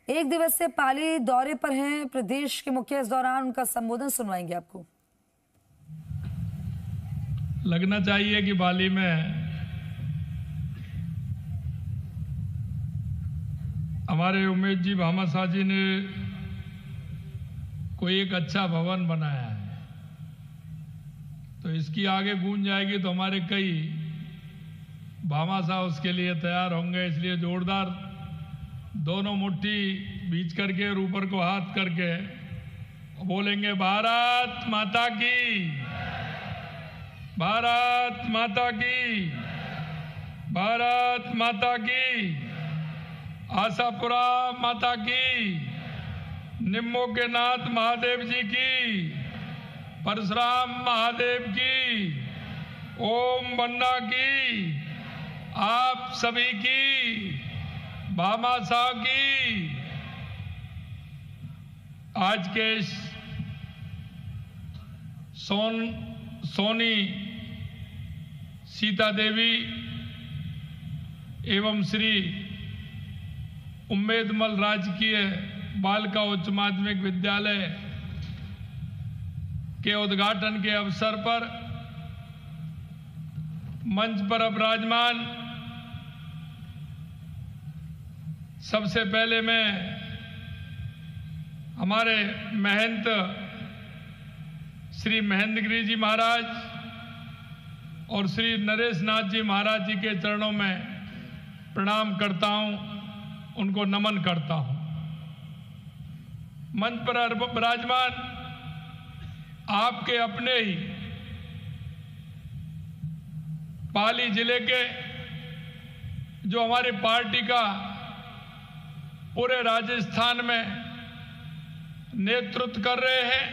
एक दिवसीय पाली दौरे पर हैं प्रदेश के मुखिया। इस दौरान उनका संबोधन सुनवाएंगे आपको। लगना चाहिए कि पाली में हमारे उमेश जी भामाशाह जी ने कोई एक अच्छा भवन बनाया है, तो इसकी आगे गूंज जाएगी तो हमारे कई भामाशाह उसके लिए तैयार होंगे। इसलिए जोरदार दोनों मुट्ठी बीच करके और ऊपर को हाथ करके बोलेंगे, भारत माता की, भारत माता की, भारत माता की, आशापुरा माता की, निम्बो के नाथ महादेव जी की, परशुराम महादेव की, ओम बन्ना की, आप सभी की, भामाशाह की। आज के सोनी सीता देवी एवं श्री उम्मेदमल राजकीय बालिका उच्च माध्यमिक विद्यालय के उद्घाटन के अवसर पर मंच पर अब विराजमान सबसे पहले मैं हमारे महंत श्री महेंद्रगिरी जी महाराज और श्री नरेश नाथ जी महाराज जी के चरणों में प्रणाम करता हूं, उनको नमन करता हूं। मंच पर विराजमान आपके अपने ही पाली जिले के जो हमारी पार्टी का पूरे राजस्थान में नेतृत्व कर रहे हैं,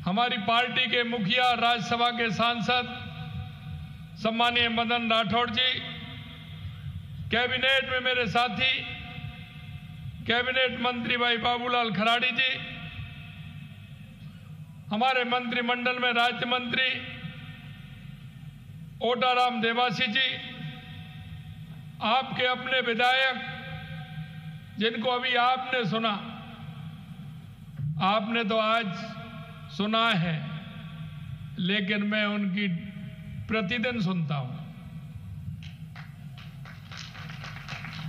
हमारी पार्टी के मुखिया राज्यसभा के सांसद सम्मानीय मदन राठौड़ जी, कैबिनेट में मेरे साथी कैबिनेट मंत्री भाई बाबूलाल खराड़ी जी, हमारे मंत्रिमंडल में राज्य मंत्री ओटाराम देवासी जी, आपके अपने विधायक जिनको अभी आपने सुना, आपने तो आज सुना है, लेकिन मैं उनकी प्रतिदिन सुनता हूं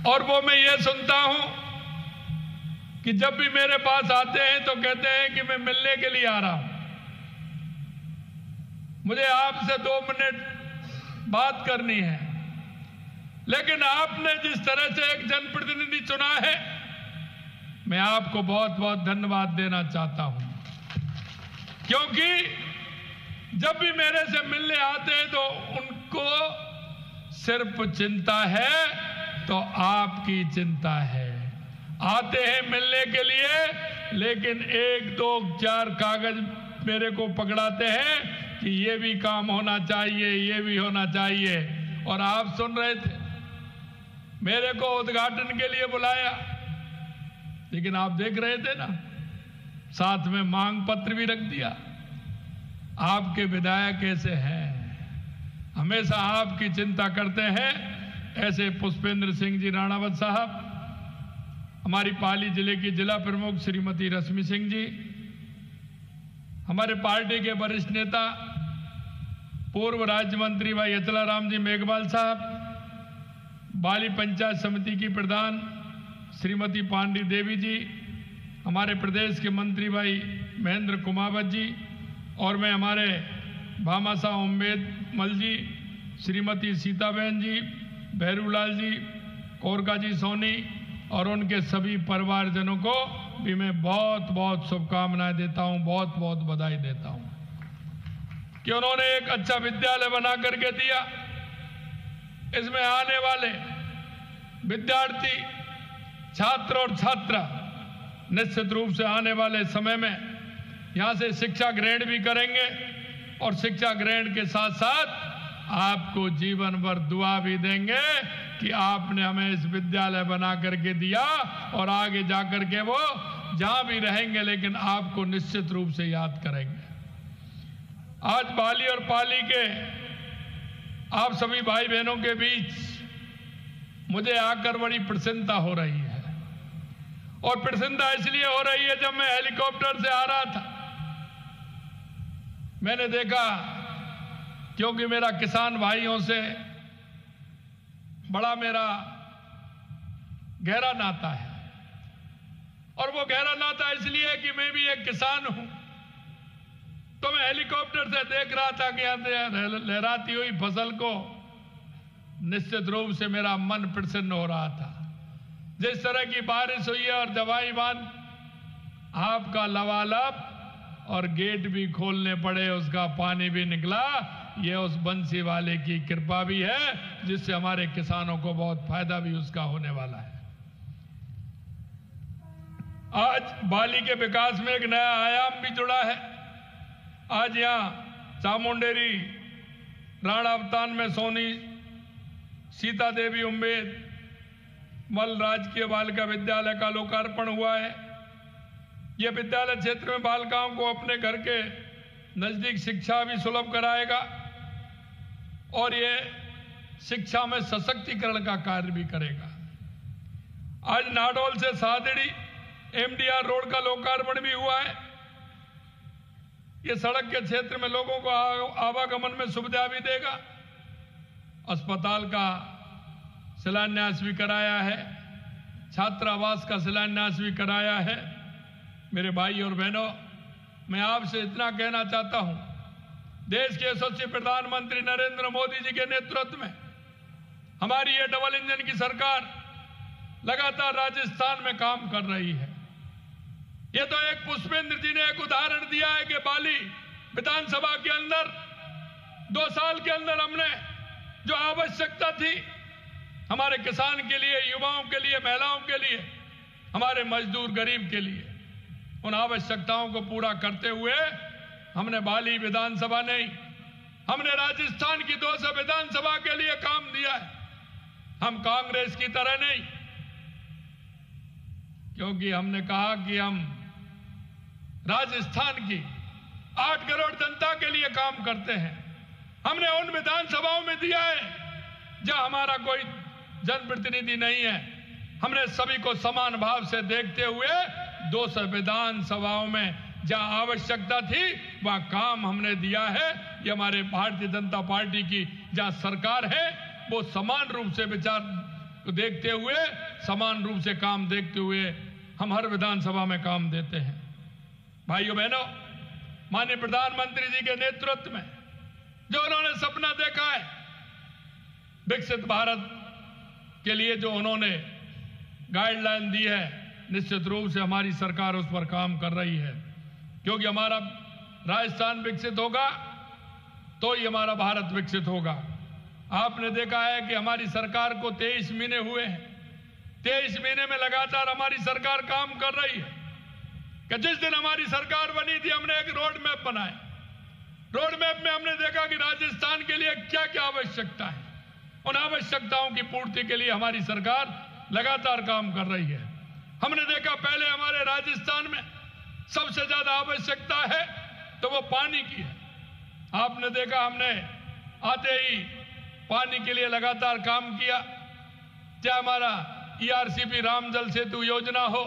और वो मैं ये सुनता हूं कि जब भी मेरे पास आते हैं तो कहते हैं कि मैं मिलने के लिए आ रहा हूं, मुझे आपसे 2 मिनट बात करनी है। लेकिन आपने जिस तरह से एक जनप्रतिनिधि चुना है, मैं आपको बहुत बहुत धन्यवाद देना चाहता हूं, क्योंकि जब भी मेरे से मिलने आते हैं तो उनको सिर्फ चिंता है तो आपकी चिंता है। आते हैं मिलने के लिए, लेकिन 1 2 4 कागज मेरे को पकड़ाते हैं कि ये भी काम होना चाहिए, ये भी होना चाहिए। और आप सुन रहे थे, मेरे को उद्घाटन के लिए बुलाया, लेकिन आप देख रहे थे ना, साथ में मांग पत्र भी रख दिया। आपके विधायक कैसे हैं, हमेशा आपकी चिंता करते हैं। ऐसे पुष्पेंद्र सिंह जी राणावत साहब, हमारी पाली जिले की जिला प्रमुख श्रीमती रश्मि सिंह जी, हमारे पार्टी के वरिष्ठ नेता पूर्व राज्य मंत्री भाई अचलाराम जी मेघवाल साहब, बाली पंचायत समिति की प्रधान श्रीमती पांडी देवी जी, हमारे प्रदेश के मंत्री भाई महेंद्र कुमावत जी, और मैं हमारे भामाशाह उम्मेदमल जी, श्रीमती सीताबेन जी, भैरूलाल जी, कोरका जी सोनी और उनके सभी परिवारजनों को भी मैं बहुत बहुत शुभकामनाएं देता हूं, बहुत बहुत बधाई देता हूं कि उन्होंने एक अच्छा विद्यालय बना करके दिया। इसमें आने वाले विद्यार्थी, छात्र और छात्रा निश्चित रूप से आने वाले समय में यहां से शिक्षा ग्रहण भी करेंगे और शिक्षा ग्रहण के साथ साथ आपको जीवन भर दुआ भी देंगे कि आपने हमें इस विद्यालय बना करके दिया, और आगे जाकर के वो जहां भी रहेंगे लेकिन आपको निश्चित रूप से याद करेंगे। आज बाली और पाली के आप सभी भाई बहनों के बीच मुझे आकर बड़ी प्रसन्नता हो रही है। और प्रसन्नता इसलिए हो रही है, जब मैं हेलीकॉप्टर से आ रहा था मैंने देखा, क्योंकि मेरा किसान भाइयों से बड़ा मेरा गहरा नाता है, और वो गहरा नाता इसलिए कि मैं भी एक किसान हूं। तो मैं हेलीकॉप्टर से देख रहा था कि लहराती हुई फसल को, निश्चित रूप से मेरा मन प्रसन्न हो रहा था। जिस तरह की बारिश हुई है और दवाई बांध आपका लबालब और गेट भी खोलने पड़े, उसका पानी भी निकला, ये उस बंसी वाले की कृपा भी है, जिससे हमारे किसानों को बहुत फायदा भी उसका होने वाला है। आज बाली के विकास में एक नया आयाम भी जुड़ा है। आज यहां चामुंडेरी राणावतान में सोनी सीता देवी उम्मेद मल राजकीय बालिका विद्यालय का लोकार्पण हुआ है। यह विद्यालय क्षेत्र में बालिकाओं को अपने घर के नजदीक शिक्षा भी सुलभ कराएगा और यह शिक्षा में सशक्तिकरण का कार्य भी करेगा। आज नाडोल से सादड़ी एमडीआर रोड का लोकार्पण भी हुआ है। यह सड़क के क्षेत्र में लोगों को आवागमन में सुविधा भी देगा। अस्पताल का शिलान्यास भी कराया है, छात्रावास का शिलान्यास भी कराया है। मेरे भाई और बहनों, मैं आपसे इतना कहना चाहता हूं, देश के यशस्वी प्रधानमंत्री नरेंद्र मोदी जी के नेतृत्व में हमारी ये डबल इंजन की सरकार लगातार राजस्थान में काम कर रही है। ये तो एक पुष्पेंद्र जी ने एक उदाहरण दिया है कि बाली विधानसभा के अंदर 2 साल के अंदर हमने जो आवश्यकता थी हमारे किसान के लिए, युवाओं के लिए, महिलाओं के लिए, हमारे मजदूर गरीब के लिए, उन आवश्यकताओं को पूरा करते हुए हमने बाली विधानसभा नहीं, हमने राजस्थान की 200 विधानसभा के लिए काम दिया है। हम कांग्रेस की तरह नहीं, क्योंकि हमने कहा कि हम राजस्थान की 8 करोड़ जनता के लिए काम करते हैं। हमने उन विधानसभाओं में दिया है जहां हमारा कोई जनप्रतिनिधि नहीं है। हमने सभी को समान भाव से देखते हुए 200 विधानसभाओं में जहां आवश्यकता थी वहां काम हमने दिया है। ये हमारे भारतीय जनता पार्टी की जहां सरकार है, वो समान रूप से विचार को देखते हुए, समान रूप से काम देखते हुए हम हर विधानसभा में काम देते हैं। भाइयों बहनों, माननीय प्रधानमंत्री जी के नेतृत्व में जो उन्होंने सपना देखा है विकसित भारत के लिए, जो उन्होंने गाइडलाइन दी है, निश्चित रूप से हमारी सरकार उस पर काम कर रही है। क्योंकि हमारा राजस्थान विकसित होगा तो ही हमारा भारत विकसित होगा। आपने देखा है कि हमारी सरकार को 23 महीने हुए हैं। 23 महीने में लगातार हमारी सरकार काम कर रही है कि जिस दिन हमारी सरकार बनी थी हमने एक रोड मैप बनाया। रोड मैप में हमने देखा कि राजस्थान के लिए क्या क्या आवश्यकता है। उन आवश्यकताओं की पूर्ति के लिए हमारी सरकार लगातार काम कर रही है। हमने देखा पहले हमारे राजस्थान में सबसे ज्यादा आवश्यकता है तो वो पानी की है। आपने देखा हमने आते ही पानी के लिए लगातार काम किया, चाहे हमारा ERCP राम जल सेतु योजना हो,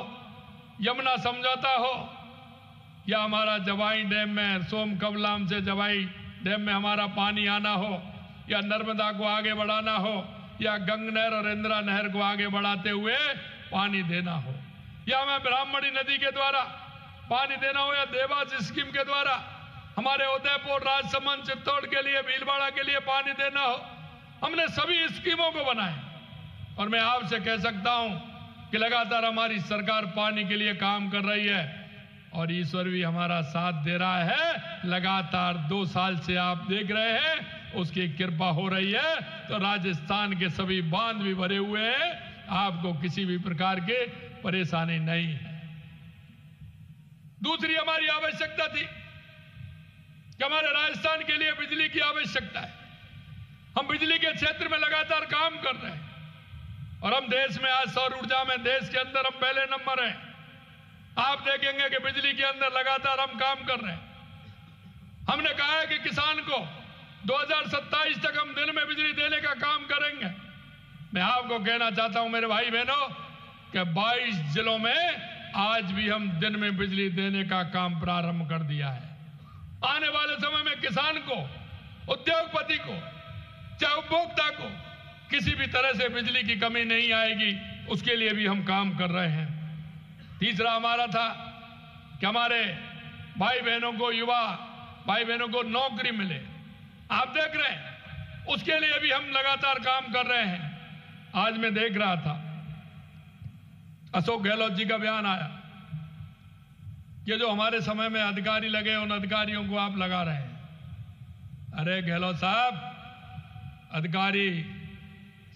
यमुना समझौता हो, या हमारा जवाई डैम में सोम कबलाम से जवाई डैम में हमारा पानी आना हो, या नर्मदा को आगे बढ़ाना हो, या गंग नहर और इंदिरा नहर को आगे बढ़ाते हुए पानी देना हो, या हमें ब्राह्मणी नदी के द्वारा पानी देना हो, या देवास स्कीम के द्वारा हमारे उदयपुर, राजसमंद, चित्तौड़ के लिए, भीलवाड़ा के लिए पानी देना हो। हमने सभी स्कीमों को बनाए और मैं आपसे कह सकता हूं कि लगातार हमारी सरकार पानी के लिए काम कर रही है और ईश्वर भी हमारा साथ दे रहा है। लगातार 2 साल से आप देख रहे हैं उसकी कृपा हो रही है। तो राजस्थान के सभी बांध भी भरे हुए हैं, आपको किसी भी प्रकार की परेशानी नहीं है। दूसरी हमारी आवश्यकता थी कि हमारे राजस्थान के लिए बिजली की आवश्यकता है। हम बिजली के क्षेत्र में लगातार काम कर रहे हैं और हम देश में आज सौर ऊर्जा में देश के अंदर हम पहले नंबर हैं। आप देखेंगे कि बिजली के अंदर लगातार हम काम कर रहे हैं। हमने कहा है कि किसान को 2027 तक हम दिन में बिजली देने का काम करेंगे। मैं आपको कहना चाहता हूं मेरे भाई बहनों, कि 22 जिलों में आज भी हम दिन में बिजली देने का काम प्रारंभ कर दिया है। आने वाले समय में किसान को, उद्योगपति को, चाहे उपभोक्ता को किसी भी तरह से बिजली की कमी नहीं आएगी, उसके लिए भी हम काम कर रहे हैं। तीसरा हमारा था कि हमारे भाई बहनों को, युवा भाई बहनों को नौकरी मिले। आप देख रहे हैं, उसके लिए भी हम लगातार काम कर रहे हैं। आज मैं देख रहा था, अशोक गहलोत जी का बयान आया कि जो हमारे समय में अधिकारी लगे, उन अधिकारियों को आप लगा रहे हैं। अरे गहलोत साहब, अधिकारी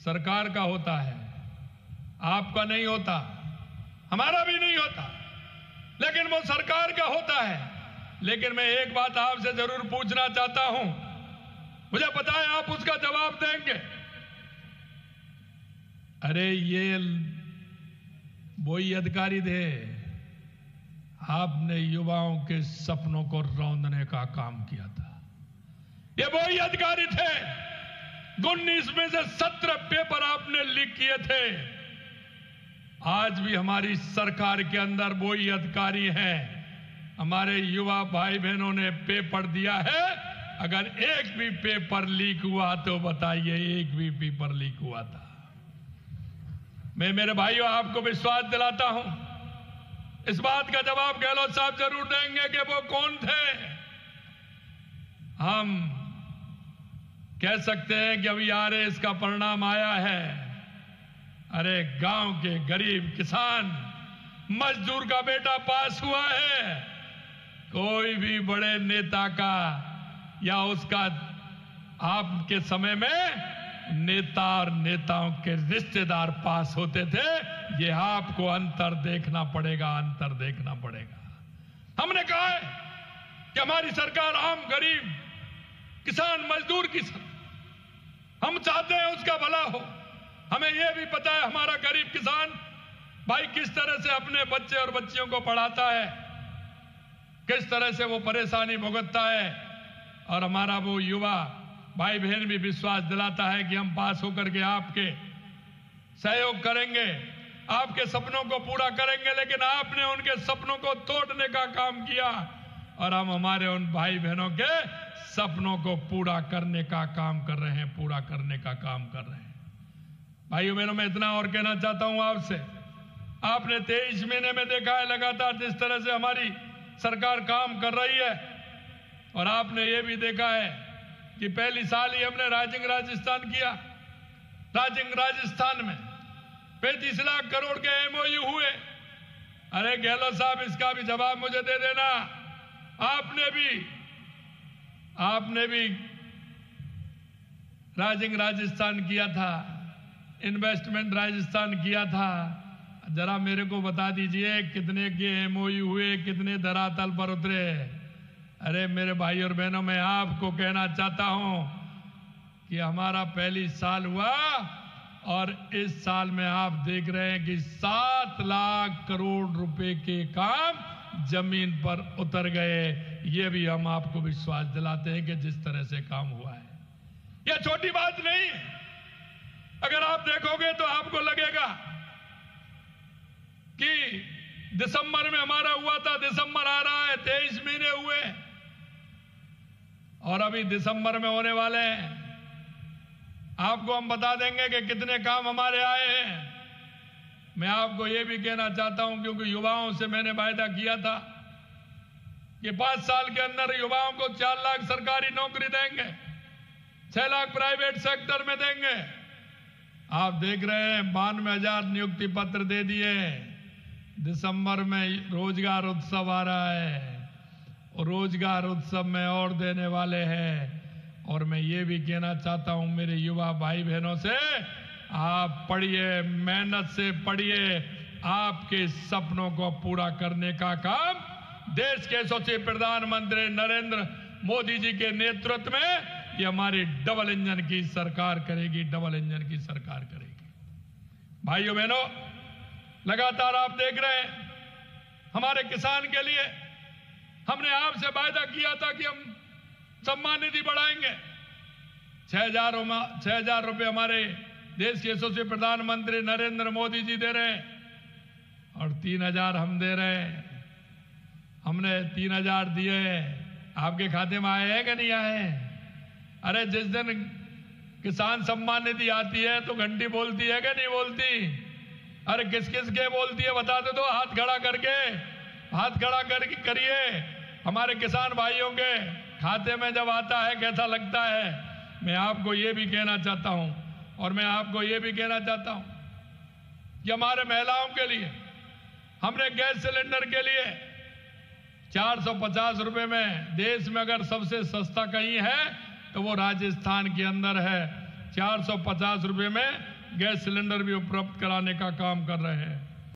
सरकार का होता है, आपका नहीं होता, हमारा भी नहीं होता, लेकिन वो सरकार का होता है। लेकिन मैं एक बात आपसे जरूर पूछना चाहता हूं, मुझे पता है आप उसका जवाब देंगे। अरे ये वही अधिकारी थे, आपने युवाओं के सपनों को रौंदने का काम किया था। ये वही अधिकारी थे, 19 में से 17 पेपर आपने लीक किए थे। आज भी हमारी सरकार के अंदर वही अधिकारी हैं। हमारे युवा भाई बहनों ने पेपर दिया है। अगर एक भी पेपर लीक हुआ तो बताइए, एक भी पेपर लीक हुआ था? मैं मेरे भाइयों आपको विश्वास दिलाता हूं, इस बात का जवाब गहलोत साहब जरूर देंगे कि वो कौन थे। हम कह सकते हैं कि अभी आरएस का परिणाम आया है। अरे गांव के गरीब किसान मजदूर का बेटा पास हुआ है। कोई भी बड़े नेता का या उसका आपके समय में नेता और नेताओं के रिश्तेदार पास होते थे। ये आपको अंतर देखना पड़ेगा, अंतर देखना पड़ेगा। हमने कहा है कि हमारी सरकार आम गरीब किसान मजदूर की हम चाहते हैं उसका भला हो। हमें यह भी पता है हमारा गरीब किसान भाई किस तरह से अपने बच्चे और बच्चियों को पढ़ाता है, किस तरह से वो परेशानी भुगतता है। और हमारा वो युवा भाई बहन भी विश्वास दिलाता है कि हम पास होकर के आपके सहयोग करेंगे, आपके सपनों को पूरा करेंगे। लेकिन आपने उनके सपनों को तोड़ने का काम किया और हम हमारे उन भाई बहनों के सपनों को पूरा करने का काम कर रहे हैं, पूरा करने का काम कर रहे हैं। भाइयों बहनों, मैं इतना और कहना चाहता हूं आपसे, आपने 23 महीने में देखा है लगातार जिस तरह से हमारी सरकार काम कर रही है। और आपने ये भी देखा है कि पहली साल ही हमने राइजिंग राजस्थान किया। राइजिंग राजस्थान में 35 लाख करोड़ के एमओयू हुए। अरे गहलोत साहब, इसका भी जवाब मुझे दे देना। आपने भी राइजिंग राजस्थान किया था, इन्वेस्टमेंट राजस्थान किया था। जरा मेरे को बता दीजिए कितने के एमओयू हुए, कितने धरातल पर उतरे। अरे मेरे भाई और बहनों, मैं आपको कहना चाहता हूं कि हमारा पहली साल हुआ और इस साल में आप देख रहे हैं कि 7 लाख करोड़ रुपए के काम जमीन पर उतर गए। ये भी हम आपको विश्वास दिलाते हैं कि जिस तरह से काम हुआ है, यह छोटी बात नहीं है। अगर आप देखोगे तो आपको लगेगा कि दिसंबर में हमारा हुआ था, दिसंबर आ रहा है, 23 महीने हुए और अभी दिसंबर में होने वाले हैं। आपको हम बता देंगे कि कितने काम हमारे आए हैं। मैं आपको यह भी कहना चाहता हूं, क्योंकि युवाओं से मैंने वायदा किया था कि 5 साल के अंदर युवाओं को 4 लाख सरकारी नौकरी देंगे, 6 लाख प्राइवेट सेक्टर में देंगे। आप देख रहे हैं 92,000 नियुक्ति पत्र दे दिए। दिसंबर में रोजगार उत्सव आ रहा है और रोजगार उत्सव में और देने वाले हैं। और मैं ये भी कहना चाहता हूं मेरे युवा भाई बहनों से, आप पढ़िए, मेहनत से पढ़िए। आपके सपनों को पूरा करने का काम देश के यशस्वी प्रधानमंत्री नरेंद्र मोदी जी के नेतृत्व में ये हमारी डबल इंजन की सरकार करेगी, डबल इंजन की सरकार करेगी। भाइयों बहनों, लगातार आप देख रहे हैं हमारे किसान के लिए हमने आपसे वायदा किया था कि हम सम्मान निधि बढ़ाएंगे। 6,000 रुपए हमारे देश के यशस्वी प्रधानमंत्री नरेंद्र मोदी जी दे रहे हैं। और 3,000 हम दे रहे हैं। हमने 3,000 दिए, आपके खाते में आए हैं कि नहीं आए? अरे जिस दिन किसान सम्मान निधि आती है तो घंटी बोलती है कि नहीं बोलती? अरे किस किस के बोलती है बता दो, हाथ खड़ा करके, हाथ खड़ा करके करिए। हमारे किसान भाइयों के खाते में जब आता है कैसा लगता है? मैं आपको ये भी कहना चाहता हूं, और मैं आपको ये भी कहना चाहता हूं कि हमारे महिलाओं के लिए हमने गैस सिलेंडर के लिए 450 रुपए में, देश में अगर सबसे सस्ता कहीं है तो वो राजस्थान के अंदर है। 450 रुपए में गैस सिलेंडर भी उपलब्ध कराने का काम कर रहे हैं।